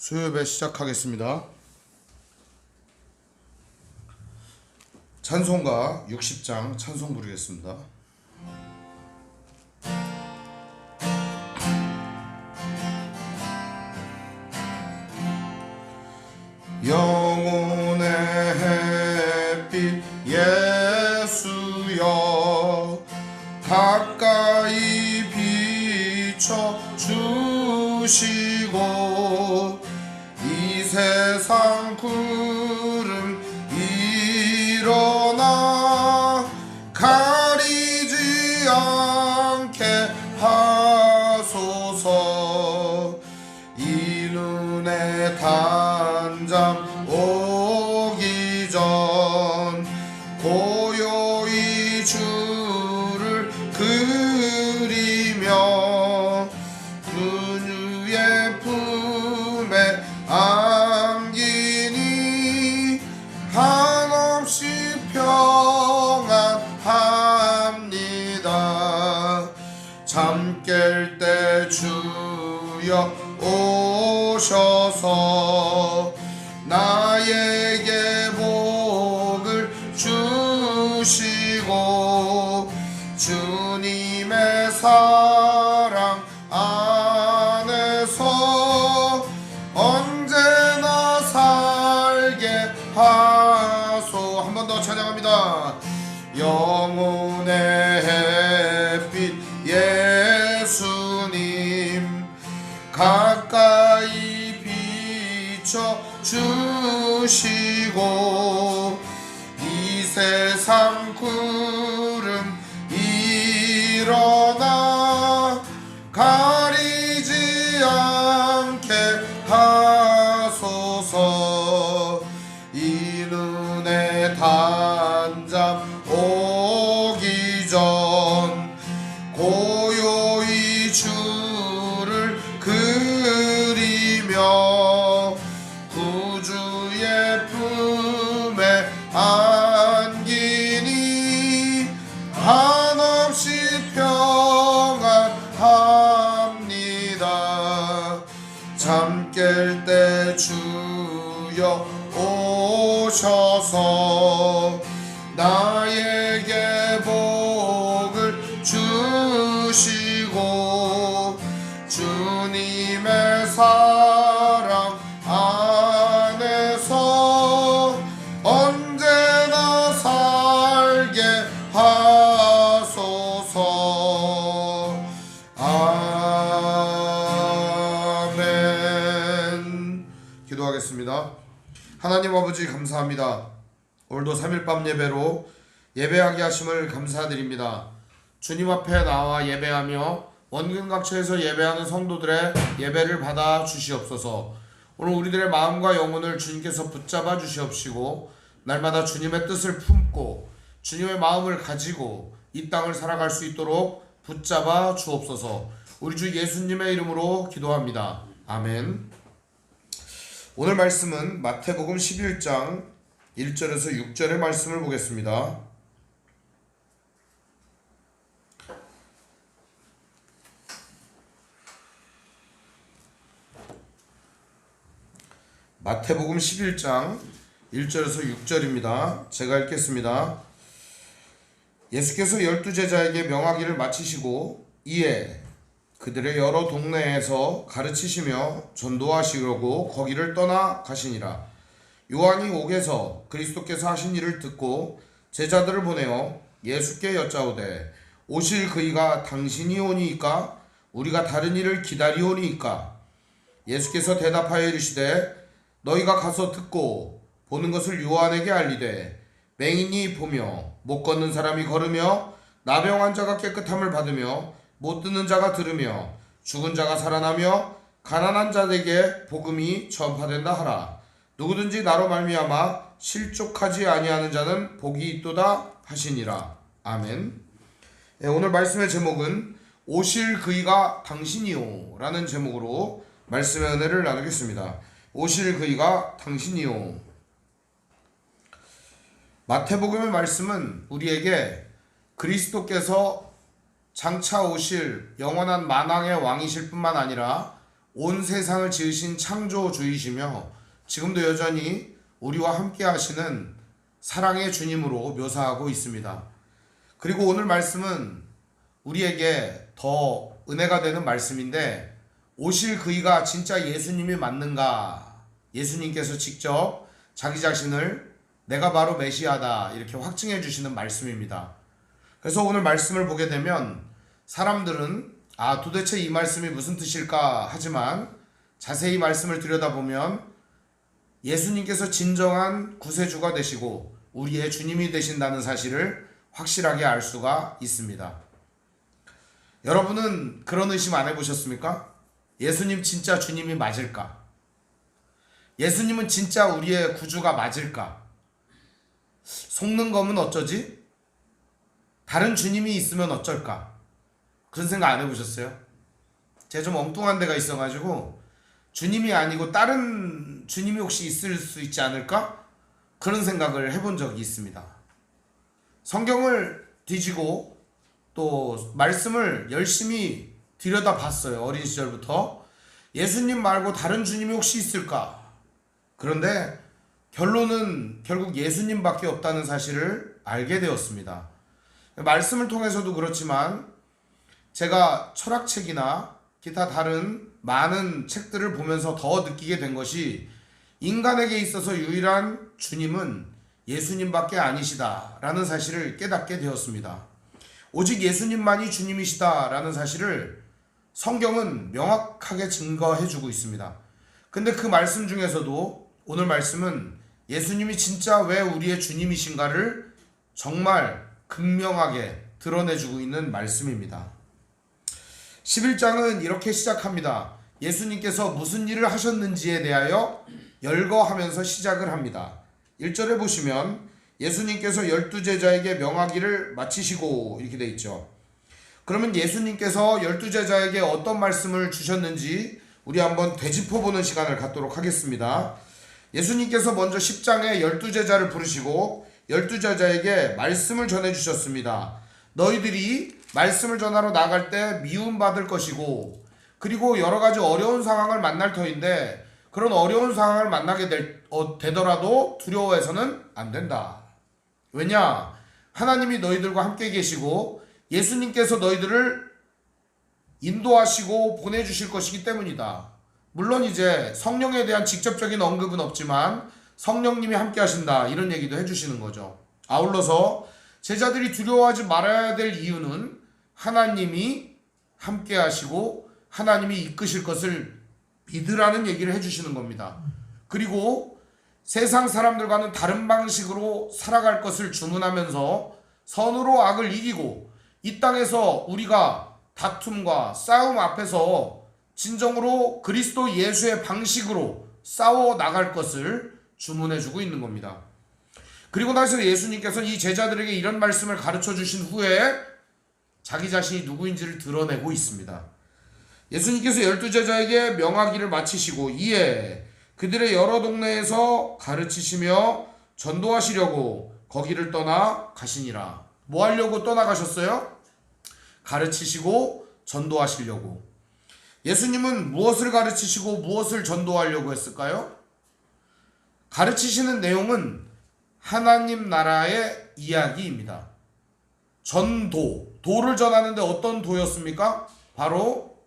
수요예배 시작하겠습니다. 찬송가 60장 찬송 부르겠습니다. 영혼의 햇빛 예수여 가까이 비춰 주시고 이 세상 구름 일어나 가리지 않게 하소서. 이 눈의 단잠 오기 전 고요히 주를 그리며 그의 품에 안기니 한없이 평안합니다. 잠 깰 때 주여 오셔서 나에게 복을 주시고 주님의 사랑 안에서 언제나 살게 하소. 한 번 더 찬양합니다. 영혼의 햇빛 예수님 가까이 비춰 주시고 이 세상 구름 일어나 가리지 않게 하소서. 이 눈의 단잠 오기 전 고요히 주를 그리며 구주의 품에 안기니 한없이 평안합니다. 잠 깰 때 주여 오셔서 나에게 복을 주시고 주님의 사랑 안에서 언제나 살게 하소서. 아멘. 기도하겠습니다. 하나님 아버지 감사합니다. 오늘도 3일밤 예배로 예배하게 하심을 감사드립니다. 주님 앞에 나와 예배하며 원근 각처에서 예배하는 성도들의 예배를 받아 주시옵소서. 오늘 우리들의 마음과 영혼을 주님께서 붙잡아 주시옵시고 날마다 주님의 뜻을 품고 주님의 마음을 가지고 이 땅을 살아갈 수 있도록 붙잡아 주옵소서. 우리 주 예수님의 이름으로 기도합니다. 아멘. 오늘 말씀은 마태복음 11장 1절에서 6절의 말씀을 보겠습니다. 마태복음 11장 1절에서 6절입니다. 제가 읽겠습니다. 예수께서 12제자에게 명하기를 마치시고 이에 그들의 여러 동네에서 가르치시며 전도하시려고 거기를 떠나 가시니라. 요한이 옥에서 그리스도께서 하신 일을 듣고 제자들을 보내어 예수께 여짜오되 오실 그이가 당신이 오니이까 우리가 다른 일을 기다리오니이까? 예수께서 대답하여 이르시되 너희가 가서 듣고 보는 것을 요한에게 알리되 맹인이 보며 못 걷는 사람이 걸으며 나병 환자가 깨끗함을 받으며 못 듣는 자가 들으며 죽은 자가 살아나며 가난한 자에게 복음이 전파된다 하라. 누구든지 나로 말미암아 실족하지 아니하는 자는 복이 있도다 하시니라. 아멘. 오늘 말씀의 제목은 오실 그이가 당신이요 라는 제목으로 말씀의 은혜를 나누겠습니다. 오실 그이가 당신이요. 마태복음의 말씀은 우리에게 그리스도께서 장차 오실 영원한 만왕의 왕이실 뿐만 아니라 온 세상을 지으신 창조주이시며 지금도 여전히 우리와 함께 하시는 사랑의 주님으로 묘사하고 있습니다. 그리고 오늘 말씀은 우리에게 더 은혜가 되는 말씀인데, 오실 그이가 진짜 예수님이 맞는가? 예수님께서 직접 자기 자신을 내가 바로 메시아다 이렇게 확증해 주시는 말씀입니다. 그래서 오늘 말씀을 보게 되면 사람들은 도대체 이 말씀이 무슨 뜻일까 하지만 자세히 말씀을 들여다보면 예수님께서 진정한 구세주가 되시고 우리의 주님이 되신다는 사실을 확실하게 알 수가 있습니다. 여러분은 그런 의심 안 해보셨습니까? 예수님 진짜 주님이 맞을까? 예수님은 진짜 우리의 구주가 맞을까? 속는 거면 어쩌지? 다른 주님이 있으면 어쩔까? 그런 생각 안 해보셨어요? 제가 좀 엉뚱한 데가 있어가지고 주님이 아니고 다른 주님이 혹시 있을 수 있지 않을까? 그런 생각을 해본 적이 있습니다. 성경을 뒤지고 또 말씀을 열심히 들여다봤어요. 어린 시절부터. 예수님 말고 다른 주님이 혹시 있을까? 그런데 결론은 결국 예수님밖에 없다는 사실을 알게 되었습니다. 말씀을 통해서도 그렇지만 제가 철학책이나 기타 다른 많은 책들을 보면서 더 느끼게 된 것이 인간에게 있어서 유일한 주님은 예수님밖에 아니시다라는 사실을 깨닫게 되었습니다. 오직 예수님만이 주님이시다라는 사실을 성경은 명확하게 증거해주고 있습니다. 근데 그 말씀 중에서도 오늘 말씀은 예수님이 진짜 왜 우리의 주님이신가를 정말 극명하게 드러내주고 있는 말씀입니다. 11장은 이렇게 시작합니다. 예수님께서 무슨 일을 하셨는지에 대하여 열거하면서 시작을 합니다. 1절에 보시면 예수님께서 12제자에게 명하기를 마치시고 이렇게 돼 있죠. 그러면 예수님께서 12제자에게 어떤 말씀을 주셨는지 우리 한번 되짚어보는 시간을 갖도록 하겠습니다. 예수님께서 먼저 10장에 12제자를 부르시고 12제자에게 말씀을 전해주셨습니다. 너희들이 말씀을 전하러 나갈 때 미움받을 것이고 그리고 여러가지 어려운 상황을 만날 터인데 그런 어려운 상황을 만나게 되더라도 두려워해서는 안 된다. 왜냐? 하나님이 너희들과 함께 계시고 예수님께서 너희들을 인도하시고 보내주실 것이기 때문이다. 물론 이제 성령에 대한 직접적인 언급은 없지만 성령님이 함께 하신다 이런 얘기도 해주시는 거죠. 아울러서 제자들이 두려워하지 말아야 될 이유는 하나님이 함께 하시고 하나님이 이끄실 것을 믿으라는 얘기를 해주시는 겁니다. 그리고 세상 사람들과는 다른 방식으로 살아갈 것을 주문하면서 선으로 악을 이기고 이 땅에서 우리가 다툼과 싸움 앞에서 진정으로 그리스도 예수의 방식으로 싸워 나갈 것을 주문해주고 있는 겁니다. 그리고 나서 예수님께서 이 제자들에게 이런 말씀을 가르쳐 주신 후에 자기 자신이 누구인지를 드러내고 있습니다. 예수님께서 12제자에게 명하기를 마치시고 이에 그들의 여러 동네에서 가르치시며 전도하시려고 거기를 떠나 가시니라. 뭐 하려고 떠나가셨어요? 가르치시고 전도하시려고. 예수님은 무엇을 가르치시고 무엇을 전도하려고 했을까요? 가르치시는 내용은 하나님 나라의 이야기입니다. 전도, 도를 전하는데 어떤 도였습니까? 바로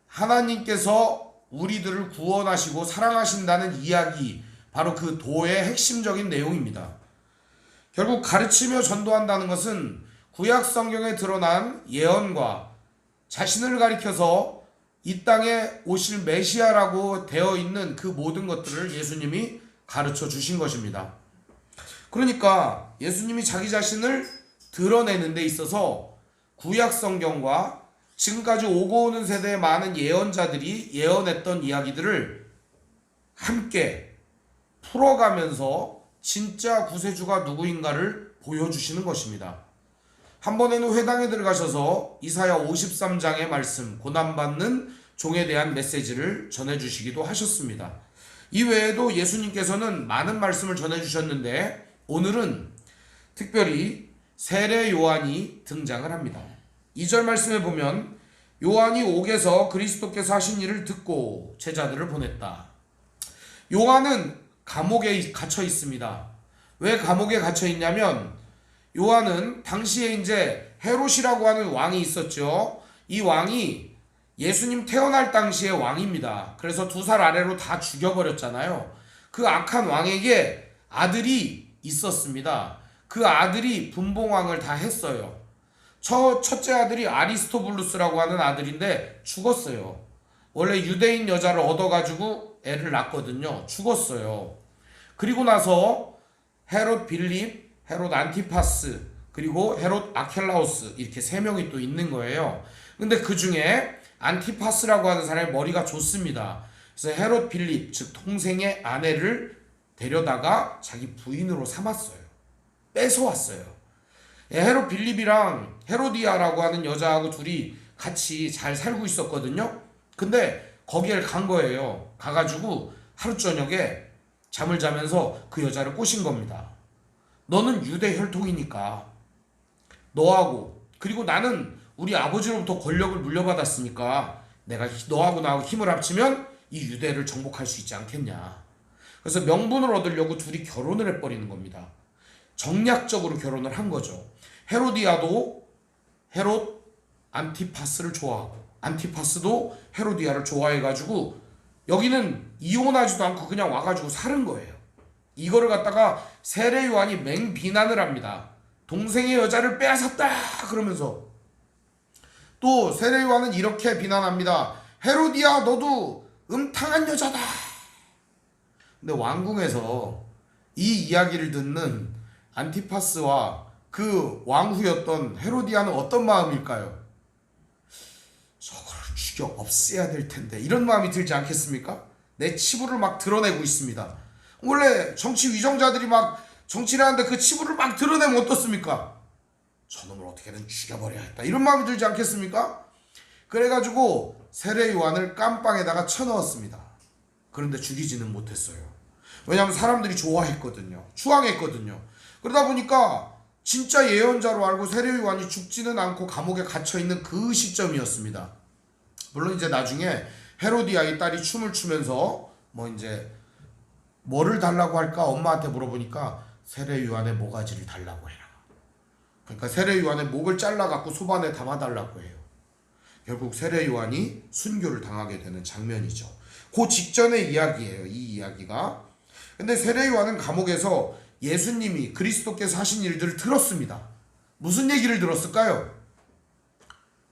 하나님께서 우리들을 구원하시고 사랑하신다는 이야기, 바로 그 도의 핵심적인 내용입니다. 결국 가르치며 전도한다는 것은 구약 성경에 드러난 예언과 자신을 가리켜서 이 땅에 오실 메시아라고 되어 있는 그 모든 것들을 예수님이 가르쳐 주신 것입니다. 그러니까 예수님이 자기 자신을 드러내는 데 있어서 구약 성경과 지금까지 오고 오는 세대의 많은 예언자들이 예언했던 이야기들을 함께 풀어가면서 진짜 구세주가 누구인가를 보여주시는 것입니다. 한 번에는 회당에 들어가셔서 이사야 53장의 말씀, 고난받는 종에 대한 메시지를 전해주시기도 하셨습니다. 이 외에도 예수님께서는 많은 말씀을 전해주셨는데 오늘은 특별히 세례 요한이 등장을 합니다. 2절 말씀에 보면 요한이 옥에서 그리스도께서 하신 일을 듣고 제자들을 보냈다. 요한은 감옥에 갇혀 있습니다. 왜 감옥에 갇혀 있냐면 요한은 당시에 이제 헤롯이라고 하는 왕이 있었죠. 이 왕이 예수님 태어날 당시의 왕입니다. 그래서 2살 아래로 다 죽여버렸잖아요. 그 악한 왕에게 아들이 있었습니다. 그 아들이 분봉왕을 다 했어요. 첫째 아들이 아리스토블루스라고 하는 아들인데 죽었어요. 원래 유대인 여자를 얻어가지고 애를 낳거든요. 죽었어요. 그리고 나서 헤롯 빌립, 헤롯 안티파스, 그리고 헤롯 아켈라우스 이렇게 3명이 또 있는 거예요. 근데 그 중에 안티파스라고 하는 사람이 머리가 좋습니다. 그래서 헤롯 빌립, 즉 동생의 아내를 데려다가 자기 부인으로 삼았어요. 뺏어왔어요. 헤롯 빌립이랑 헤로디아라고 하는 여자하고 둘이 같이 잘 살고 있었거든요. 근데 거기에 간 거예요. 가가지고 하루 저녁에 잠을 자면서 그 여자를 꼬신 겁니다. 너는 유대 혈통이니까 너하고, 그리고 나는 우리 아버지로부터 권력을 물려받았으니까 내가 너하고 나하고 힘을 합치면 이 유대를 정복할 수 있지 않겠냐. 그래서 명분을 얻으려고 둘이 결혼을 해버리는 겁니다. 정략적으로 결혼을 한 거죠. 헤로디아도 헤롯 안티파스를 좋아하고 안티파스도 헤로디아를 좋아해가지고 여기는 이혼하지도 않고 그냥 와가지고 사는 거예요. 이거를 갖다가 세례 요한이 맹비난을 합니다. 동생의 여자를 빼앗았다 그러면서. 또 세례 요한은 이렇게 비난합니다. 헤로디아 너도 음탕한 여자다. 근데 왕궁에서 이 이야기를 듣는 안티파스와 그 왕후였던 헤로디아는 어떤 마음일까요? 저거를 죽여 없애야 될 텐데 이런 마음이 들지 않겠습니까? 내 치부를 막 드러내고 있습니다. 원래 정치 위정자들이 막 정치를 하는데 그 치부를 막 드러내면 어떻습니까? 저놈을 어떻게든 죽여버려야겠다 이런 마음이 들지 않겠습니까? 그래가지고 세례 요한을 깜빵에다가 쳐넣었습니다. 그런데 죽이지는 못했어요. 왜냐하면 사람들이 좋아했거든요. 추앙했거든요. 그러다 보니까 진짜 예언자로 알고 세례 요한이 죽지는 않고 감옥에 갇혀있는 그 시점이었습니다. 물론 이제 나중에 헤로디아의 딸이 춤을 추면서 뭐 이제 뭐를 달라고 할까 엄마한테 물어보니까 세례 요한의 모가지를 달라고 해라. 그러니까 세례 요한의 목을 잘라갖고 소반에 담아달라고 해요. 결국 세례 요한이 순교를 당하게 되는 장면이죠. 그 직전의 이야기예요. 이 이야기가. 근데 세례 요한은 감옥에서 예수님이 그리스도께서 하신 일들을 들었습니다. 무슨 얘기를 들었을까요?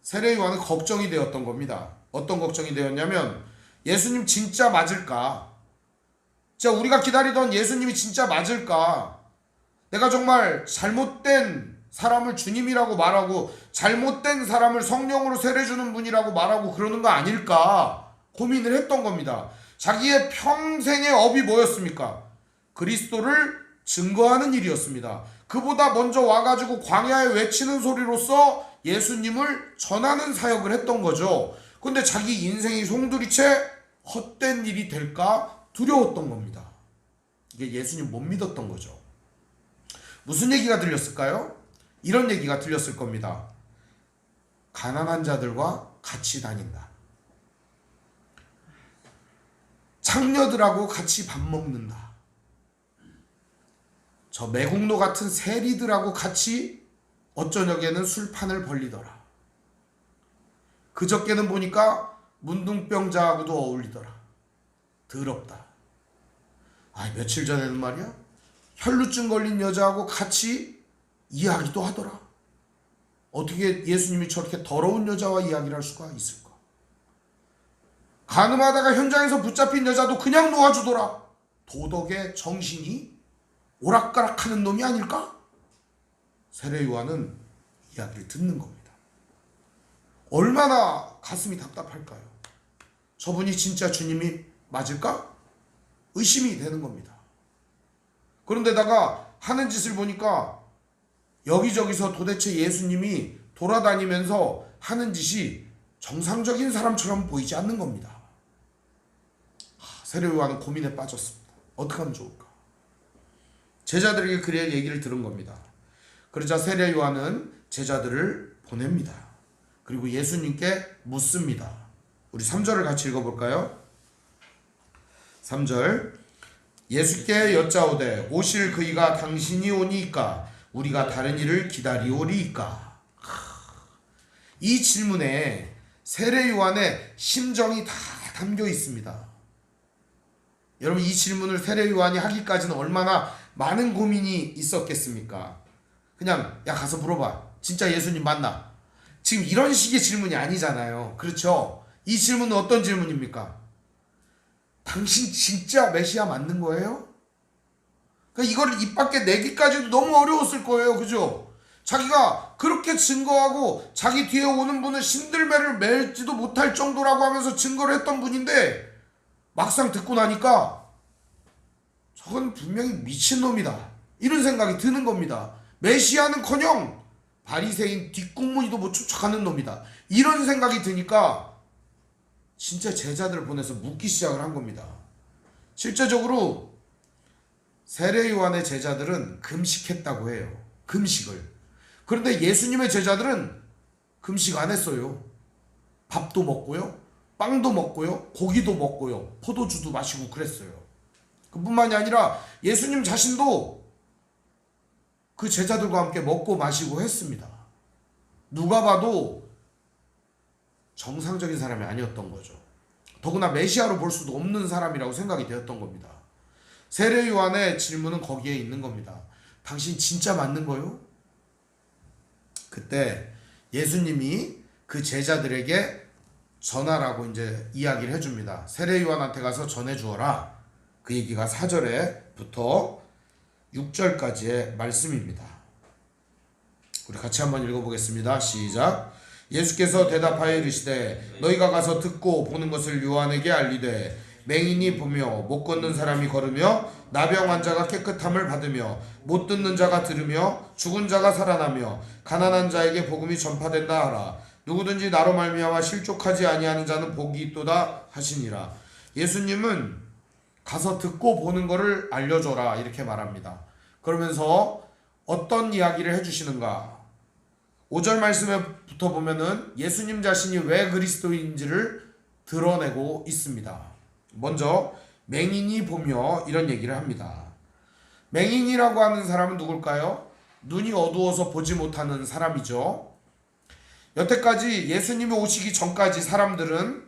세례 요한은 걱정이 되었던 겁니다. 어떤 걱정이 되었냐면 예수님 진짜 맞을까? 자, 우리가 기다리던 예수님이 진짜 맞을까? 내가 정말 잘못된 사람을 주님이라고 말하고 잘못된 사람을 성령으로 세례주는 분이라고 말하고 그러는 거 아닐까? 고민을 했던 겁니다. 자기의 평생의 업이 뭐였습니까? 그리스도를 증거하는 일이었습니다. 그보다 먼저 와가지고 광야에 외치는 소리로서 예수님을 전하는 사역을 했던 거죠. 근데 자기 인생이 송두리째 헛된 일이 될까 두려웠던 겁니다. 이게 예수님 못 믿었던 거죠. 무슨 얘기가 들렸을까요? 이런 얘기가 들렸을 겁니다. 가난한 자들과 같이 다닌다. 창녀들하고 같이 밥 먹는다. 저 매국노 같은 세리들하고 같이 어쩌녁에는 술판을 벌리더라. 그저께는 보니까 문둥병자하고도 어울리더라. 더럽다. 아, 며칠 전에는 말이야 혈루증 걸린 여자하고 같이 이야기도 하더라. 어떻게 예수님이 저렇게 더러운 여자와 이야기를 할 수가 있을까? 간음하다가 현장에서 붙잡힌 여자도 그냥 놓아주더라. 도덕의 정신이 오락가락하는 놈이 아닐까? 세례 요한은 이야기를 듣는 겁니다. 얼마나 가슴이 답답할까요? 저분이 진짜 주님이 맞을까? 의심이 되는 겁니다. 그런데다가 하는 짓을 보니까 여기저기서 도대체 예수님이 돌아다니면서 하는 짓이 정상적인 사람처럼 보이지 않는 겁니다. 세례 요한은 고민에 빠졌습니다. 어떻게 하면 좋을까? 제자들에게 그의 얘기를 들은 겁니다. 그러자 세례 요한은 제자들을 보냅니다. 그리고 예수님께 묻습니다. 우리 3절을 같이 읽어볼까요? 3절 예수께 여짜오되 오실 그이가 당신이 오니이까 우리가 다른 일을 기다리오리이까. 이 질문에 세례 요한의 심정이 다 담겨 있습니다. 여러분, 이 질문을 세례 요한이 하기까지는 얼마나 많은 고민이 있었겠습니까? 그냥 야 가서 물어봐. 진짜 예수님 맞나? 지금 이런 식의 질문이 아니잖아요. 그렇죠? 이 질문은 어떤 질문입니까? 당신 진짜 메시아 맞는 거예요? 그러니까 이거를 입 밖에 내기까지도 너무 어려웠을 거예요. 그죠? 자기가 그렇게 증거하고 자기 뒤에 오는 분은 신들매를 맬지도 못할 정도라고 하면서 증거를 했던 분인데 막상 듣고 나니까 저건 분명히 미친놈이다, 이런 생각이 드는 겁니다. 메시아는커녕 바리새인 뒷공무니도 못 쫓아가는 놈이다, 이런 생각이 드니까 진짜 제자들을 보내서 묻기 시작을 한 겁니다. 실제적으로 세례 요한의 제자들은 금식했다고 해요. 금식을. 그런데 예수님의 제자들은 금식 안 했어요. 밥도 먹고요, 빵도 먹고요, 고기도 먹고요, 포도주도 마시고 그랬어요. 그뿐만이 아니라 예수님 자신도 그 제자들과 함께 먹고 마시고 했습니다. 누가 봐도 정상적인 사람이 아니었던 거죠. 더구나 메시아로 볼 수도 없는 사람이라고 생각이 되었던 겁니다. 세례 요한의 질문은 거기에 있는 겁니다. 당신 진짜 맞는 거요? 그때 예수님이 그 제자들에게 전하라고 이제 이야기를 해줍니다. 세례 요한한테 가서 전해주어라. 그 얘기가 4절에부터 6절까지의 말씀입니다. 우리 같이 한번 읽어보겠습니다. 시작. 예수께서 대답하여 이르시되 너희가 가서 듣고 보는 것을 요한에게 알리되 맹인이 보며 못 걷는 사람이 걸으며 나병 환자가 깨끗함을 받으며 못 듣는 자가 들으며 죽은 자가 살아나며 가난한 자에게 복음이 전파된다 하라. 누구든지 나로 말미암아 실족하지 아니하는 자는 복이 있도다 하시니라. 예수님은 가서 듣고 보는 것을 알려줘라 이렇게 말합니다. 그러면서 어떤 이야기를 해주시는가? 5절 말씀에부터 보면은 예수님 자신이 왜 그리스도인지를 드러내고 있습니다. 먼저 맹인이 보며 이런 얘기를 합니다. 맹인이라고 하는 사람은 누굴까요? 눈이 어두워서 보지 못하는 사람이죠. 여태까지 예수님이 오시기 전까지 사람들은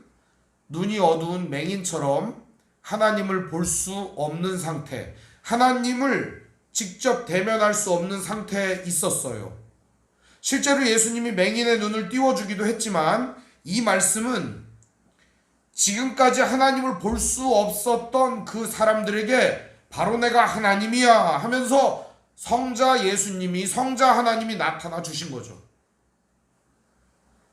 눈이 어두운 맹인처럼 하나님을 볼 수 없는 상태, 하나님을 직접 대면할 수 없는 상태에 있었어요. 실제로 예수님이 맹인의 눈을 띄워주기도 했지만 이 말씀은 지금까지 하나님을 볼 수 없었던 그 사람들에게 바로 내가 하나님이야 하면서 성자 예수님이, 성자 하나님이 나타나 주신 거죠.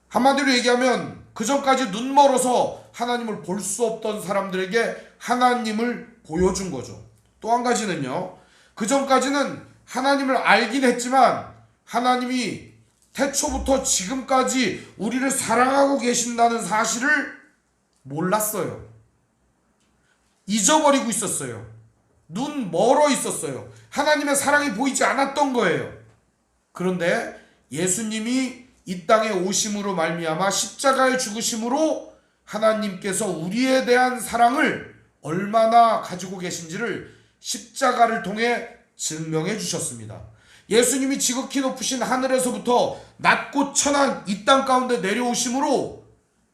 한마디로 얘기하면 그전까지 눈 멀어서 하나님을 볼 수 없던 사람들에게 하나님을 보여준 거죠. 또 한 가지는요, 그전까지는 하나님을 알긴 했지만 하나님이 태초부터 지금까지 우리를 사랑하고 계신다는 사실을 몰랐어요. 잊어버리고 있었어요. 눈 멀어 있었어요. 하나님의 사랑이 보이지 않았던 거예요. 그런데 예수님이 이 땅에 오심으로 말미암아 십자가의 죽으심으로 하나님께서 우리에 대한 사랑을 얼마나 가지고 계신지를 십자가를 통해 증명해 주셨습니다. 예수님이 지극히 높으신 하늘에서부터 낮고 천한 이 땅 가운데 내려오심으로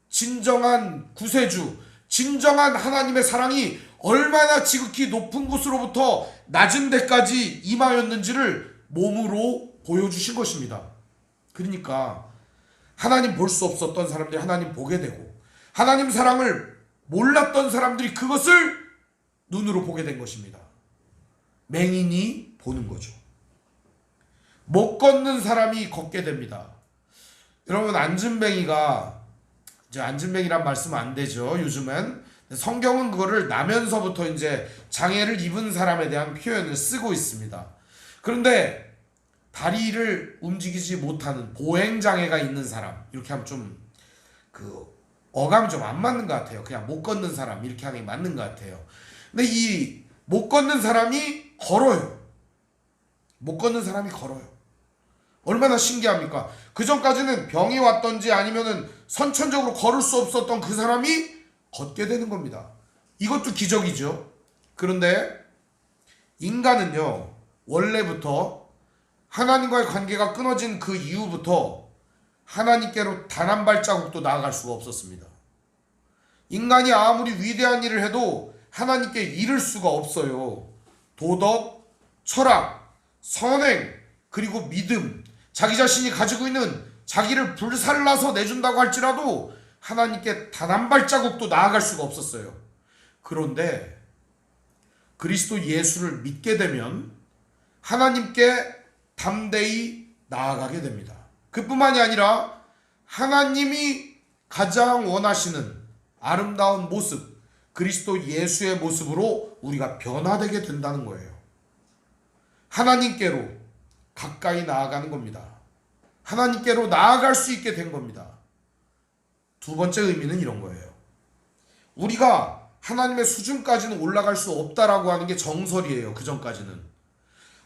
진정한 구세주, 진정한 하나님의 사랑이 얼마나 지극히 높은 곳으로부터 낮은 데까지 임하였는지를 몸으로 보여주신 것입니다. 그러니까 하나님 볼 수 없었던 사람들이 하나님 보게 되고, 하나님 사랑을 몰랐던 사람들이 그것을 눈으로 보게 된 것입니다. 맹인이 보는 거죠. 못 걷는 사람이 걷게 됩니다. 여러분, 안진뱅이가, 이제 안진뱅이란 말씀 안 되죠, 요즘엔. 성경은 그거를 나면서부터 이제 장애를 입은 사람에 대한 표현을 쓰고 있습니다. 그런데 다리를 움직이지 못하는 보행장애가 있는 사람, 이렇게 하면 좀 어감이 좀 안 맞는 것 같아요. 그냥 못 걷는 사람 이렇게 하는 게 맞는 것 같아요. 근데 이 못 걷는 사람이 걸어요. 못 걷는 사람이 걸어요. 얼마나 신기합니까? 그 전까지는 병이 왔던지 아니면은 선천적으로 걸을 수 없었던 그 사람이 걷게 되는 겁니다. 이것도 기적이죠. 그런데 인간은요, 원래부터 하나님과의 관계가 끊어진 그 이후부터 하나님께로 단 한 발자국도 나아갈 수가 없었습니다. 인간이 아무리 위대한 일을 해도 하나님께 이를 수가 없어요. 도덕, 철학, 선행, 그리고 믿음, 자기 자신이 가지고 있는 자기를 불살라서 내준다고 할지라도 하나님께 단 한 발자국도 나아갈 수가 없었어요. 그런데 그리스도 예수를 믿게 되면 하나님께 담대히 나아가게 됩니다. 그뿐만이 아니라 하나님이 가장 원하시는 아름다운 모습, 그리스도 예수의 모습으로 우리가 변화되게 된다는 거예요. 하나님께로 가까이 나아가는 겁니다. 하나님께로 나아갈 수 있게 된 겁니다. 두 번째 의미는 이런 거예요. 우리가 하나님의 수준까지는 올라갈 수 없다라고 하는 게 정설이에요. 그 전까지는.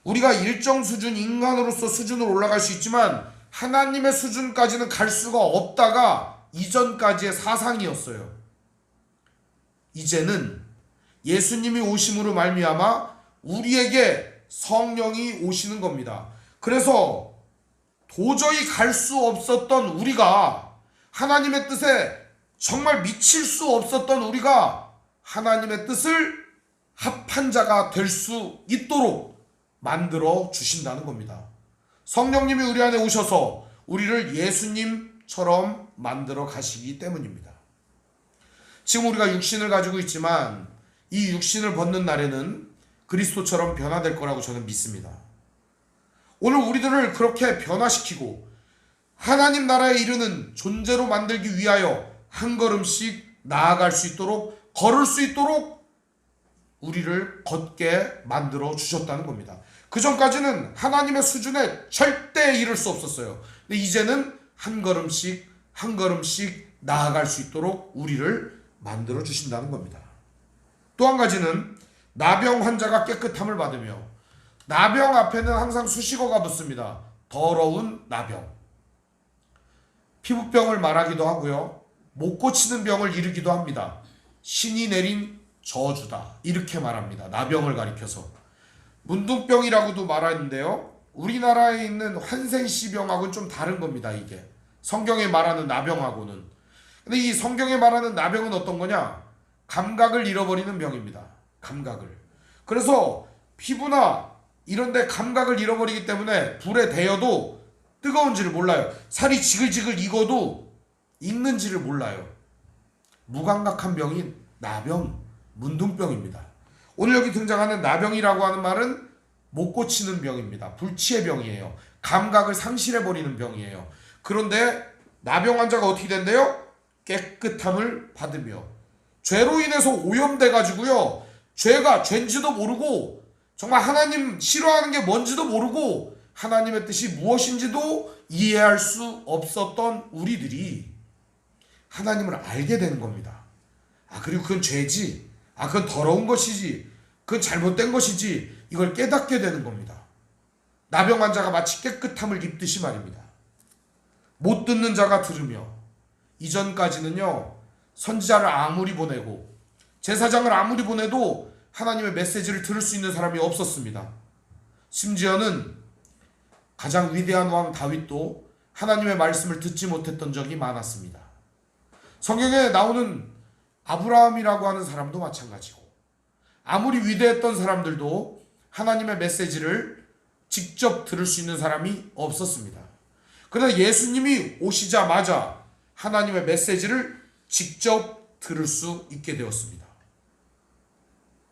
우리가 일정 수준, 인간으로서 수준으로 올라갈 수 있지만 하나님의 수준까지는 갈 수가 없다가 이전까지의 사상이었어요. 이제는 예수님이 오심으로 말미암아 우리에게 성령이 오시는 겁니다. 그래서 도저히 갈 수 없었던 우리가, 하나님의 뜻에 정말 미칠 수 없었던 우리가 하나님의 뜻을 합한 자가 될 수 있도록 만들어 주신다는 겁니다. 성령님이 우리 안에 오셔서 우리를 예수님처럼 만들어 가시기 때문입니다. 지금 우리가 육신을 가지고 있지만 이 육신을 벗는 날에는 그리스도처럼 변화될 거라고 저는 믿습니다. 오늘 우리들을 그렇게 변화시키고 하나님 나라에 이르는 존재로 만들기 위하여 한 걸음씩 나아갈 수 있도록, 걸을 수 있도록 우리를 걷게 만들어 주셨다는 겁니다. 그 전까지는 하나님의 수준에 절대 이를 수 없었어요. 근데 이제는 한 걸음씩 한 걸음씩 나아갈 수 있도록 우리를 만들어 주신다는 겁니다. 또 한 가지는 나병 환자가 깨끗함을 받으며, 나병 앞에는 항상 수식어가 붙습니다. 더러운 나병. 피부병을 말하기도 하고요, 못 고치는 병을 이르기도 합니다. 신이 내린 저주다, 이렇게 말합니다. 나병을 가리켜서. 문둥병이라고도 말하는데요, 우리나라에 있는 환생시병하고는 좀 다른 겁니다. 이게 성경에 말하는 나병하고는. 근데 이 성경에 말하는 나병은 어떤 거냐? 감각을 잃어버리는 병입니다. 감각을. 그래서 피부나 이런데 감각을 잃어버리기 때문에 불에 데여도 뜨거운지를 몰라요. 살이 지글지글 익어도 익는지를 몰라요. 무감각한 병인 나병, 문둥병입니다. 오늘 여기 등장하는 나병이라고 하는 말은 못 고치는 병입니다. 불치의 병이에요. 감각을 상실해버리는 병이에요. 그런데 나병 환자가 어떻게 된대요? 깨끗함을 받으며, 죄로 인해서 오염돼 가지고요, 죄가 죄인지도 모르고 정말 하나님 싫어하는 게 뭔지도 모르고 하나님의 뜻이 무엇인지도 이해할 수 없었던 우리들이 하나님을 알게 되는 겁니다. 아, 그리고 그건 죄지, 아, 그건 더러운 것이지, 그건 잘못된 것이지, 이걸 깨닫게 되는 겁니다. 나병 환자가 마치 깨끗함을 입듯이 말입니다. 못 듣는 자가 들으며, 이전까지는요, 선지자를 아무리 보내고 제사장을 아무리 보내도 하나님의 메시지를 들을 수 있는 사람이 없었습니다. 심지어는 가장 위대한 왕 다윗도 하나님의 말씀을 듣지 못했던 적이 많았습니다. 성경에 나오는 아브라함이라고 하는 사람도 마찬가지고, 아무리 위대했던 사람들도 하나님의 메시지를 직접 들을 수 있는 사람이 없었습니다. 그러나 예수님이 오시자마자 하나님의 메시지를 직접 들을 수 있게 되었습니다.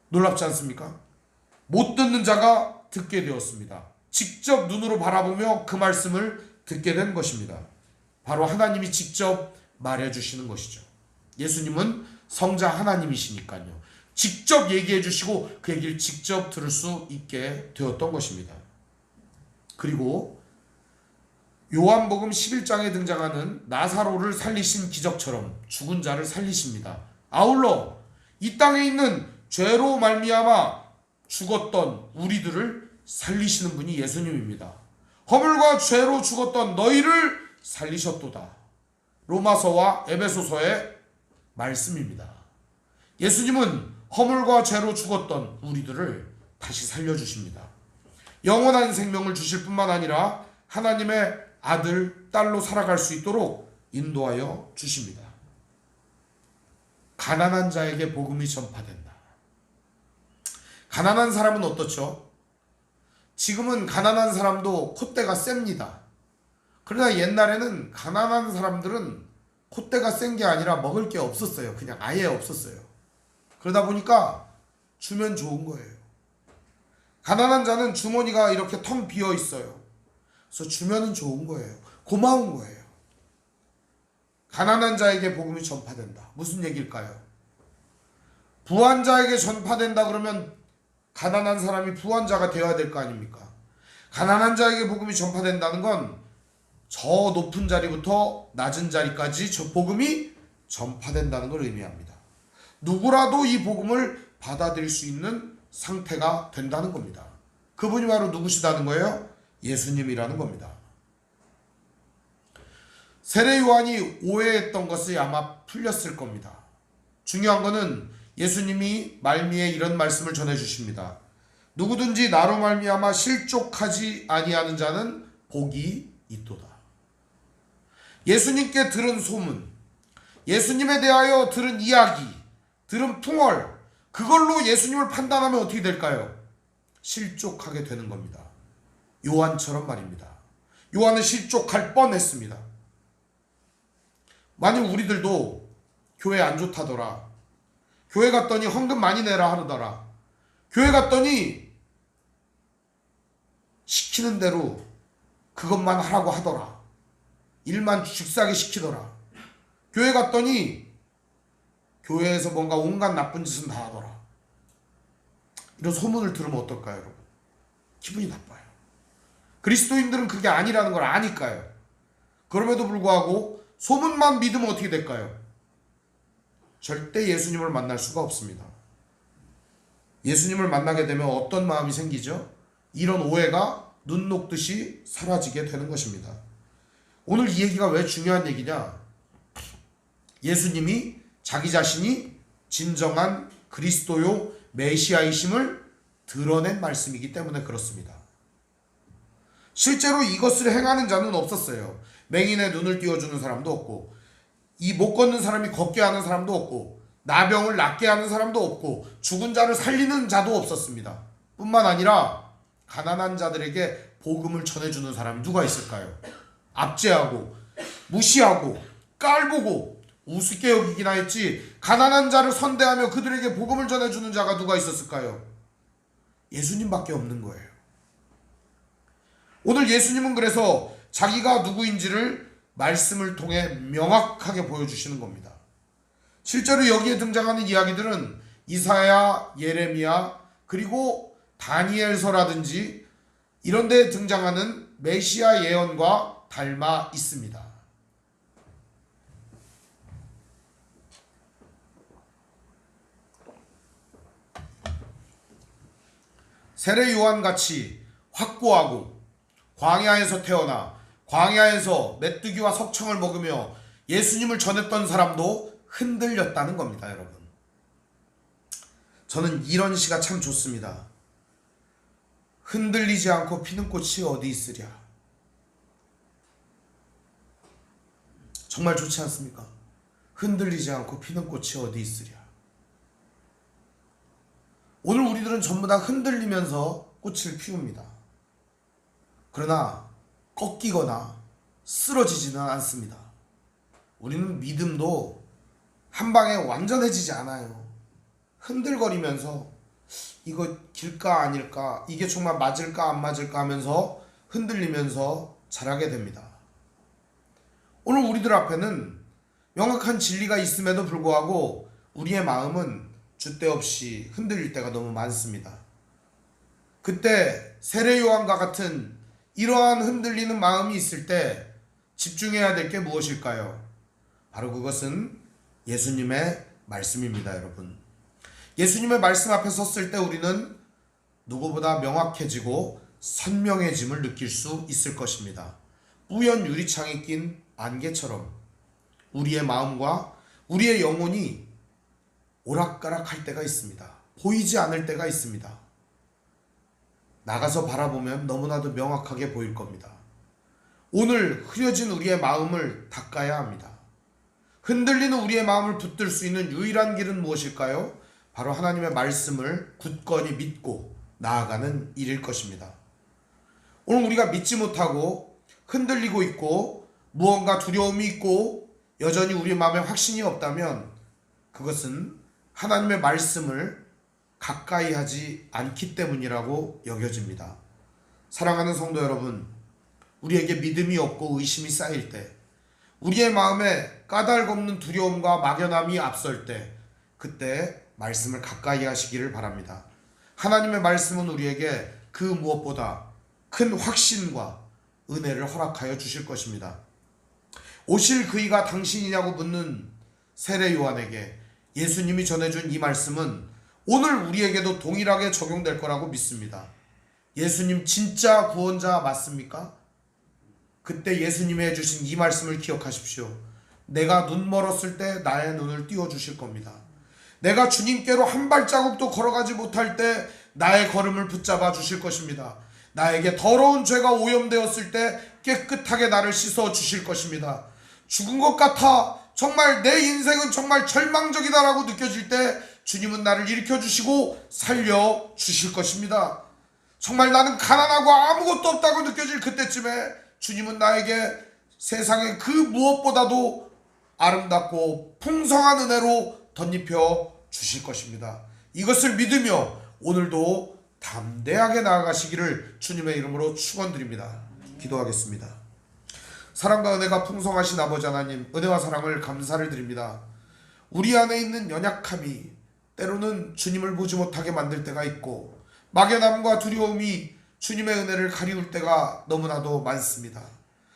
놀랍지 않습니까? 못 듣는 자가 듣게 되었습니다. 직접 눈으로 바라보며 그 말씀을 듣게 된 것입니다. 바로 하나님이 직접 말해주시는 것이죠. 예수님은 성자 하나님이시니까요, 직접 얘기해 주시고 그 얘기를 직접 들을 수 있게 되었던 것입니다. 그리고 요한복음 11장에 등장하는 나사로를 살리신 기적처럼 죽은 자를 살리십니다. 아울러 이 땅에 있는 죄로 말미암아 죽었던 우리들을 살리시는 분이 예수님입니다. 허물과 죄로 죽었던 너희를 살리셨도다. 로마서와 에베소서의 말씀입니다. 예수님은 허물과 죄로 죽었던 우리들을 다시 살려주십니다. 영원한 생명을 주실 뿐만 아니라 하나님의 아들, 딸로 살아갈 수 있도록 인도하여 주십니다. 가난한 자에게 복음이 전파된다. 가난한 사람은 어떻죠? 지금은 가난한 사람도 콧대가 셉니다. 그러나 옛날에는 가난한 사람들은 콧대가 센 게 아니라 먹을 게 없었어요. 그냥 아예 없었어요. 그러다 보니까 주면 좋은 거예요. 가난한 자는 주머니가 이렇게 텅 비어 있어요. 그래서 주면은 좋은 거예요. 고마운 거예요. 가난한 자에게 복음이 전파된다. 무슨 얘기일까요? 부한 자에게 전파된다 그러면 가난한 사람이 부한 자가 되어야 될 거 아닙니까? 가난한 자에게 복음이 전파된다는 건 저 높은 자리부터 낮은 자리까지 저 복음이 전파된다는 걸 의미합니다. 누구라도 이 복음을 받아들일 수 있는 상태가 된다는 겁니다. 그분이 바로 누구시다는 거예요? 예수님이라는 겁니다. 세례 요한이 오해했던 것이 아마 풀렸을 겁니다. 중요한 것은 예수님이 말미에 이런 말씀을 전해주십니다. 누구든지 나로 말미암아 실족하지 아니하는 자는 복이 있도다. 예수님께 들은 소문, 예수님에 대하여 들은 이야기, 들은 풍월, 그걸로 예수님을 판단하면 어떻게 될까요? 실족하게 되는 겁니다. 요한처럼 말입니다. 요한은 실족할 뻔했습니다. 만약 우리들도 교회 안 좋다더라, 교회 갔더니 헌금 많이 내라 하더라, 교회 갔더니 시키는 대로 그것만 하라고 하더라, 일만 죽사게 시키더라, 교회 갔더니 교회에서 뭔가 온갖 나쁜 짓은 다 하더라, 이런 소문을 들으면 어떨까요, 여러분? 기분이 나빠요. 그리스도인들은 그게 아니라는 걸 아니까요. 그럼에도 불구하고 소문만 믿으면 어떻게 될까요? 절대 예수님을 만날 수가 없습니다. 예수님을 만나게 되면 어떤 마음이 생기죠? 이런 오해가 눈 녹듯이 사라지게 되는 것입니다. 오늘 이 얘기가 왜 중요한 얘기냐? 예수님이 자기 자신이 진정한 그리스도요 메시아이심을 드러낸 말씀이기 때문에 그렇습니다. 실제로 이것을 행하는 자는 없었어요. 맹인의 눈을 띄워주는 사람도 없고, 이 못 걷는 사람이 걷게 하는 사람도 없고, 나병을 낫게 하는 사람도 없고, 죽은 자를 살리는 자도 없었습니다. 뿐만 아니라 가난한 자들에게 복음을 전해주는 사람이 누가 있을까요? 압제하고 무시하고 깔보고 우습게 여기기나 했지, 가난한 자를 선대하며 그들에게 복음을 전해주는 자가 누가 있었을까요? 예수님밖에 없는 거예요. 오늘 예수님은 그래서 자기가 누구인지를 말씀을 통해 명확하게 보여주시는 겁니다. 실제로 여기에 등장하는 이야기들은 이사야, 예레미야, 그리고 다니엘서라든지 이런 데 등장하는 메시아 예언과 닮아 있습니다. 세례 요한같이 확고하고 광야에서 태어나 광야에서 메뚜기와 석청을 먹으며 예수님을 전했던 사람도 흔들렸다는 겁니다, 여러분. 저는 이런 시가 참 좋습니다. 흔들리지 않고 피는 꽃이 어디 있으랴. 정말 좋지 않습니까? 흔들리지 않고 피는 꽃이 어디 있으랴. 오늘 우리들은 전부 다 흔들리면서 꽃을 피웁니다. 그러나 꺾이거나 쓰러지지는 않습니다. 우리는 믿음도 한 방에 완전해지지 않아요. 흔들거리면서 이거 길까 아닐까, 이게 정말 맞을까 안 맞을까 하면서 흔들리면서 자라게 됩니다. 오늘 우리들 앞에는 명확한 진리가 있음에도 불구하고 우리의 마음은 줏대 없이 흔들릴 때가 너무 많습니다. 그때 세례 요한과 같은 이러한 흔들리는 마음이 있을 때 집중해야 될 게 무엇일까요? 바로 그것은 예수님의 말씀입니다, 여러분. 예수님의 말씀 앞에 섰을 때 우리는 누구보다 명확해지고 선명해짐을 느낄 수 있을 것입니다. 뿌연 유리창에 낀 안개처럼 우리의 마음과 우리의 영혼이 오락가락할 때가 있습니다. 보이지 않을 때가 있습니다. 나가서 바라보면 너무나도 명확하게 보일 겁니다. 오늘 흐려진 우리의 마음을 닦아야 합니다. 흔들리는 우리의 마음을 붙들 수 있는 유일한 길은 무엇일까요? 바로 하나님의 말씀을 굳건히 믿고 나아가는 일일 것입니다. 오늘 우리가 믿지 못하고 흔들리고 있고 무언가 두려움이 있고 여전히 우리 마음에 확신이 없다면 그것은 하나님의 말씀을 가까이 하지 않기 때문이라고 여겨집니다. 사랑하는 성도 여러분, 우리에게 믿음이 없고 의심이 쌓일 때, 우리의 마음에 까닭없는 두려움과 막연함이 앞설 때, 그때 말씀을 가까이 하시기를 바랍니다. 하나님의 말씀은 우리에게 그 무엇보다 큰 확신과 은혜를 허락하여 주실 것입니다. 오실 그이가 당신이냐고 묻는 세례 요한에게 예수님이 전해준 이 말씀은 오늘 우리에게도 동일하게 적용될 거라고 믿습니다. 예수님 진짜 구원자 맞습니까? 그때 예수님이 해주신 이 말씀을 기억하십시오. 내가 눈 멀었을 때 나의 눈을 띄워주실 겁니다. 내가 주님께로 한 발자국도 걸어가지 못할 때 나의 걸음을 붙잡아 주실 것입니다. 나에게 더러운 죄가 오염되었을 때 깨끗하게 나를 씻어 주실 것입니다. 죽은 것 같아 정말 내 인생은 정말 절망적이다라고 느껴질 때 주님은 나를 일으켜 주시고 살려 주실 것입니다. 정말 나는 가난하고 아무것도 없다고 느껴질 그때쯤에 주님은 나에게 세상의 그 무엇보다도 아름답고 풍성한 은혜로 덧입혀 주실 것입니다. 이것을 믿으며 오늘도 담대하게 나아가시기를 주님의 이름으로 축원드립니다. 기도하겠습니다. 사랑과 은혜가 풍성하신 아버지 하나님, 은혜와 사랑을 감사를 드립니다. 우리 안에 있는 연약함이 때로는 주님을 보지 못하게 만들 때가 있고 막연함과 두려움이 주님의 은혜를 가리울 때가 너무나도 많습니다.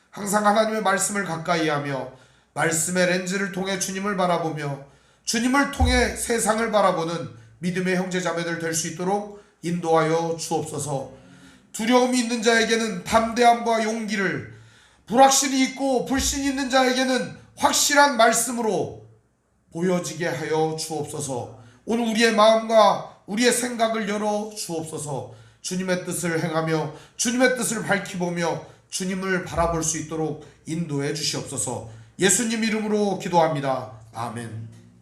항상 하나님의 말씀을 가까이 하며 말씀의 렌즈를 통해 주님을 바라보며 주님을 통해 세상을 바라보는 믿음의 형제자매들 될 수 있도록 인도하여 주옵소서. 두려움이 있는 자에게는 담대함과 용기를, 불확신이 있고 불신이 있는 자에게는 확실한 말씀으로 보여지게 하여 주옵소서. 오늘 우리의 마음과 우리의 생각을 열어 주옵소서. 주님의 뜻을 행하며 주님의 뜻을 밝히보며 주님을 바라볼 수 있도록 인도해 주시옵소서. 예수님 이름으로 기도합니다. 아멘.